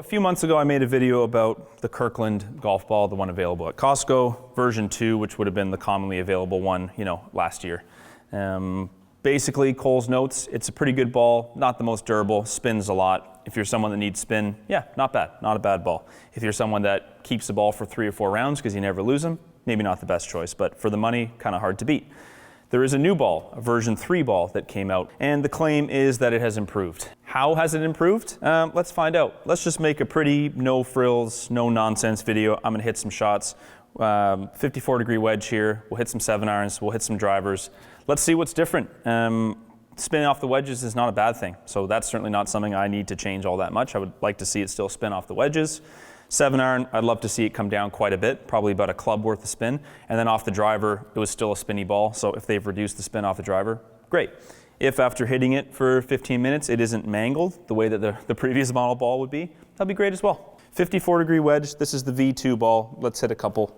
A few months ago I made a video about the Kirkland golf ball, the one available at Costco, version 2, which would have been the commonly available one, last year. Basically, Cole's notes, it's a pretty good ball, not the most durable, spins a lot. If you're someone that needs spin, yeah, not bad, not a bad ball. If you're someone that keeps the ball for 3 or 4 rounds because you never lose them, maybe not the best choice, but for the money, kind of hard to beat. There is a new ball, a version 3 ball that came out, and the claim is that it has improved. How has it improved? Let's find out. Let's just make a pretty no frills, no nonsense video. I'm gonna hit some shots. 54-degree wedge here. We'll hit some 7-irons, we'll hit some drivers. Let's see what's different. Spinning off the wedges is not a bad thing, so that's certainly not something I need to change all that much. I would like to see it still spin off the wedges. 7-iron, I'd love to see it come down quite a bit, probably about a club worth of spin. And then off the driver, it was still a spinny ball, so if they've reduced the spin off the driver, great. If after hitting it for 15 minutes, it isn't mangled the way that the previous model ball would be, that'd be great as well. 54-degree wedge, this is the V2 ball. Let's hit a couple.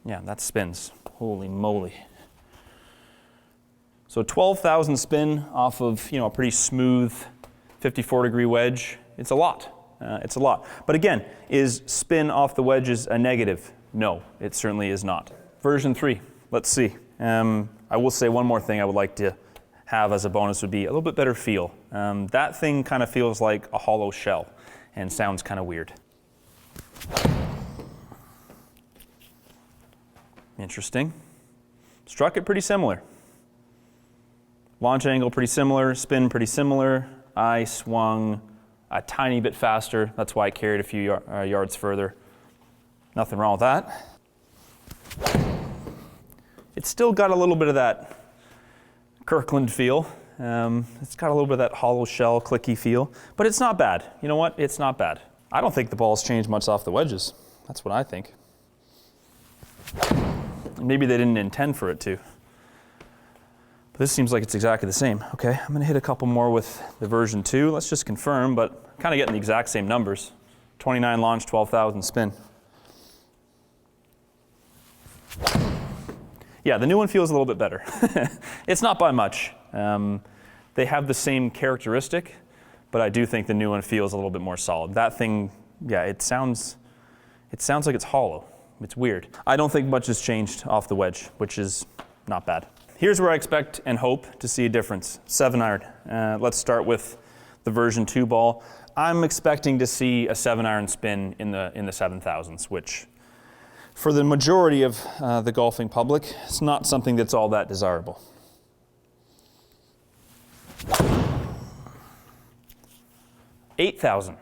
Yeah, that spins, holy moly. So 12,000 spin off of, a pretty smooth 54-degree wedge. It's a lot. It's a lot. But again, is spin off the wedges a negative? No, it certainly is not. Version 3, let's see. I will say one more thing I would like to have as a bonus would be a little bit better feel. That thing kind of feels like a hollow shell and sounds kind of weird. Interesting. Struck it pretty similar. Launch angle pretty similar, spin pretty similar. I swung a tiny bit faster. That's why I carried a few yards further. Nothing wrong with that. It's still got a little bit of that Kirkland feel. It's got a little bit of that hollow shell, clicky feel, but it's not bad. You know what? It's not bad. I don't think the ball's changed much off the wedges. That's what I think. Maybe they didn't intend for it to. But this seems like it's exactly the same. Okay, I'm gonna hit a couple more with the version 2. Let's just confirm, but kind of getting the exact same numbers. 29 launch, 12,000 spin. Yeah, the new one feels a little bit better. It's not by much. They have the same characteristic, but I do think the new one feels a little bit more solid. That thing, yeah, it sounds like it's hollow. It's weird. I don't think much has changed off the wedge, which is not bad. Here's where I expect and hope to see a difference. 7-iron. Let's start with the version 2 ball. I'm expecting to see a 7-iron spin in the 7,000s, which for the majority of the golfing public, it's not something that's all that desirable. $8,000.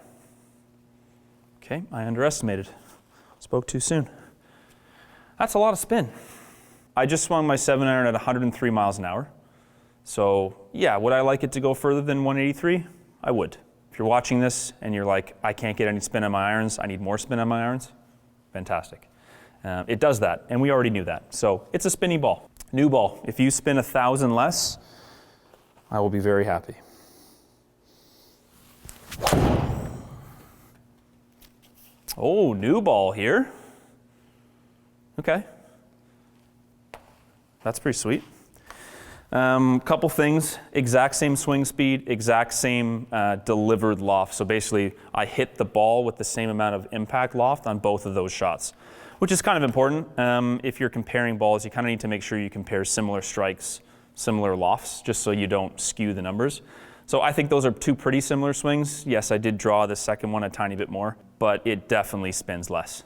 Okay, I underestimated. Spoke too soon. That's a lot of spin. I just swung my 7-iron at 103 miles an hour. So yeah, would I like it to go further than 183? I would. If you're watching this and you're like, I can't get any spin on my irons, I need more spin on my irons, fantastic. It does that, and we already knew that. So it's a spinny ball. New ball. If you spin 1,000 less, I will be very happy. Oh, new ball here. Okay. That's pretty sweet. Couple things, exact same swing speed, exact same delivered loft. So basically, I hit the ball with the same amount of impact loft on both of those shots, which is kind of important. If you're comparing balls, you kind of need to make sure you compare similar strikes, similar lofts, just so you don't skew the numbers. So I think those are two pretty similar swings. Yes, I did draw the second one a tiny bit more, but it definitely spins less.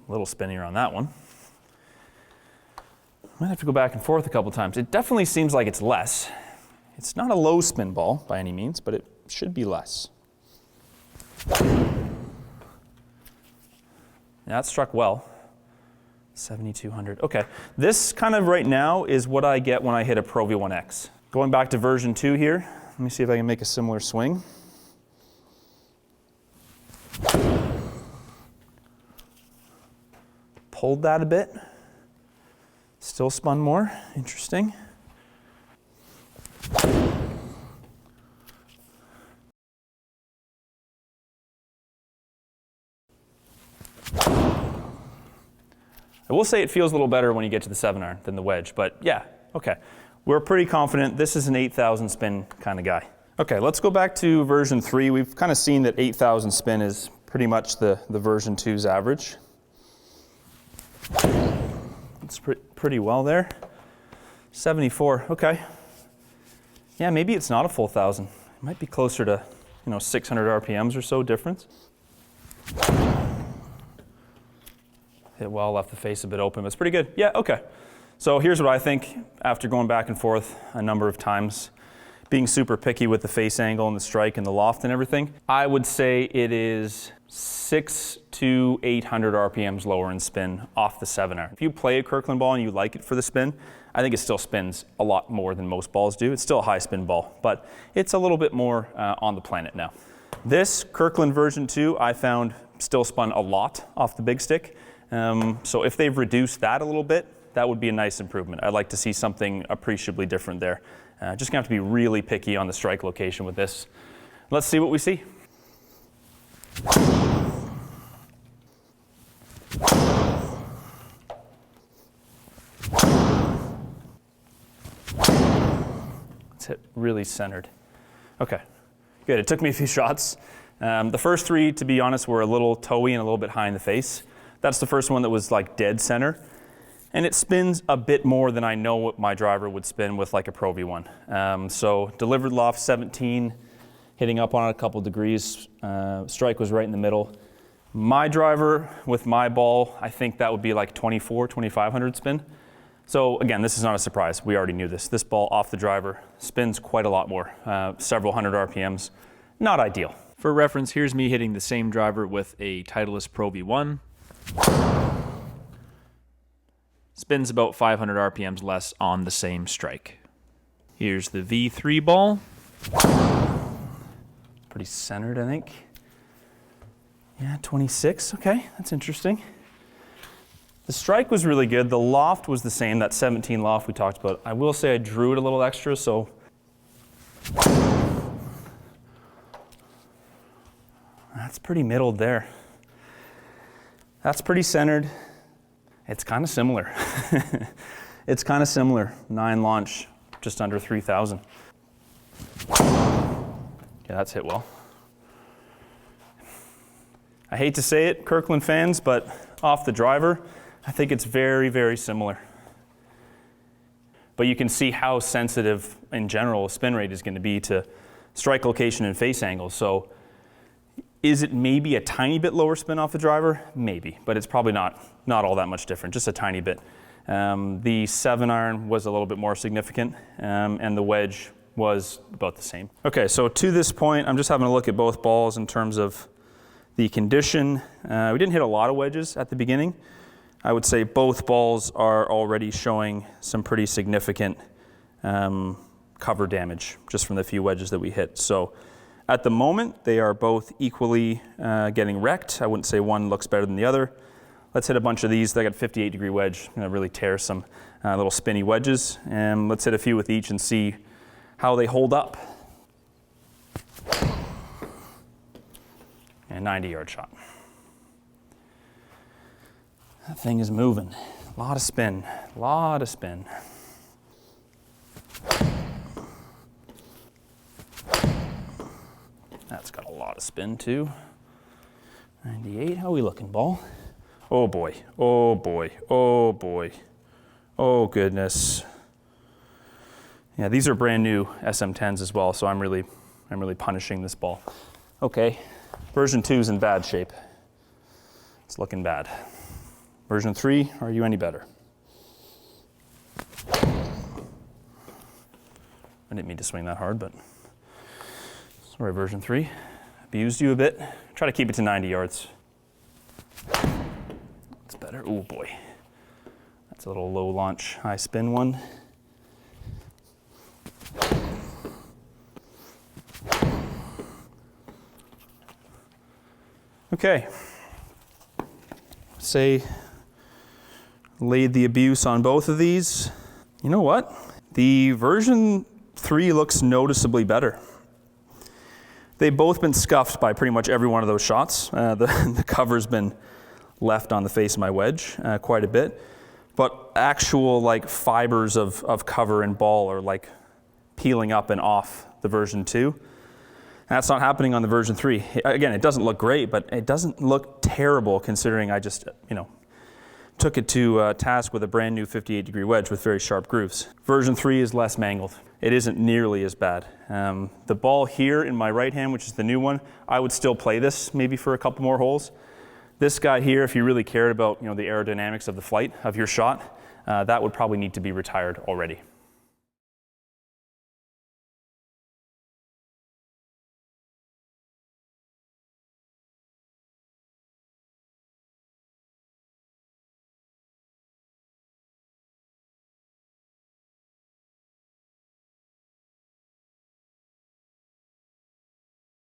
A little spinnier on that one. Might have to go back and forth a couple times. It definitely seems like it's less. It's not a low spin ball by any means, but it should be less. Yeah, that struck well. 7,200. Okay, this kind of right now is what I get when I hit a Pro V1X. Going back to version 2 here, let me see if I can make a similar swing. Pulled that a bit. Still spun more. Interesting. I will say it feels a little better when you get to the 7-iron than the wedge, but yeah, okay. We're pretty confident this is an 8,000 spin kind of guy. Okay, let's go back to version 3. We've kind of seen that 8,000 spin is pretty much the version 2's average. It's pretty well there. 74, okay. Yeah, maybe it's not a full 1,000. It might be closer to, 600 RPMs or so difference. Hit well, left the face a bit open, but it's pretty good. Yeah, okay. So here's what I think after going back and forth a number of times, being super picky with the face angle and the strike and the loft and everything. I would say it is 600 to 800 RPMs lower in spin off the 7-iron. If you play a Kirkland ball and you like it for the spin, I think it still spins a lot more than most balls do. It's still a high spin ball, but it's a little bit more on the planet now. This Kirkland version 2 I found still spun a lot off the big stick. So if they've reduced that a little bit, that would be a nice improvement. I'd like to see something appreciably different there. Just gonna have to be really picky on the strike location with this. Let's see what we see. Let's hit really centered. Okay, good. It took me a few shots. The first 3, to be honest, were a little toey and a little bit high in the face. That's the first one that was like dead center. And it spins a bit more than I know what my driver would spin with like a Pro V1. So delivered loft 17, hitting up on it a couple degrees. Strike was right in the middle. My driver with my ball, I think that would be like 24, 2500 spin. So again, this is not a surprise. We already knew this. This ball off the driver spins quite a lot more, several hundred RPMs. Not ideal. For reference, here's me hitting the same driver with a Titleist Pro V1. Spins about 500 RPMs less on the same strike. Here's the V3 ball. Pretty centered, I think. Yeah, 26, okay, that's interesting. The strike was really good. The loft was the same, that 17 loft we talked about. I will say I drew it a little extra, so. That's pretty middled there. That's pretty centered. It's kind of similar. It's kind of similar. 9 launch, just under 3,000. Yeah, that's hit well. I hate to say it, Kirkland fans, but off the driver, I think it's very, very similar. But you can see how sensitive, in general, spin rate is going to be to strike location and face angle. So is it maybe a tiny bit lower spin off the driver? Maybe, but it's probably not all that much different, just a tiny bit. The 7-iron was a little bit more significant, and the wedge was about the same. Okay, so to this point, I'm just having a look at both balls in terms of the condition. We didn't hit a lot of wedges at the beginning. I would say both balls are already showing some pretty significant cover damage just from the few wedges that we hit. So at the moment, they are both equally getting wrecked. I wouldn't say one looks better than the other. Let's hit a bunch of these. They got 58-degree wedge. I'm gonna really tear some little spinny wedges. And let's hit a few with each and see how they hold up. And 90-yard shot. That thing is moving. A lot of spin, a lot of spin. That's got a lot of spin too. 98, how are we looking, ball? Oh boy, oh boy, oh boy. Oh goodness. Yeah, these are brand new SM10s as well, so I'm really punishing this ball. Okay, version 2 is in bad shape. It's looking bad. Version 3, are you any better? I didn't mean to swing that hard, but sorry, version 3. Abused you a bit. Try to keep it to 90 yards. That's better. Oh boy. That's a little low launch, high spin one. Okay. Say, laid the abuse on both of these. You know what? The version 3 looks noticeably better. They've both been scuffed by pretty much every one of those shots. The cover's been left on the face of my wedge quite a bit. But actual like fibers of cover and ball are like peeling up and off the version 2. That's not happening on the version 3. Again, it doesn't look great, but it doesn't look terrible considering I just, took it to task with a brand new 58-degree wedge with very sharp grooves. Version 3 is less mangled. It isn't nearly as bad. The ball here in my right hand, which is the new one, I would still play this maybe for a couple more holes. This guy here, if you really cared about the aerodynamics of the flight of your shot, that would probably need to be retired already.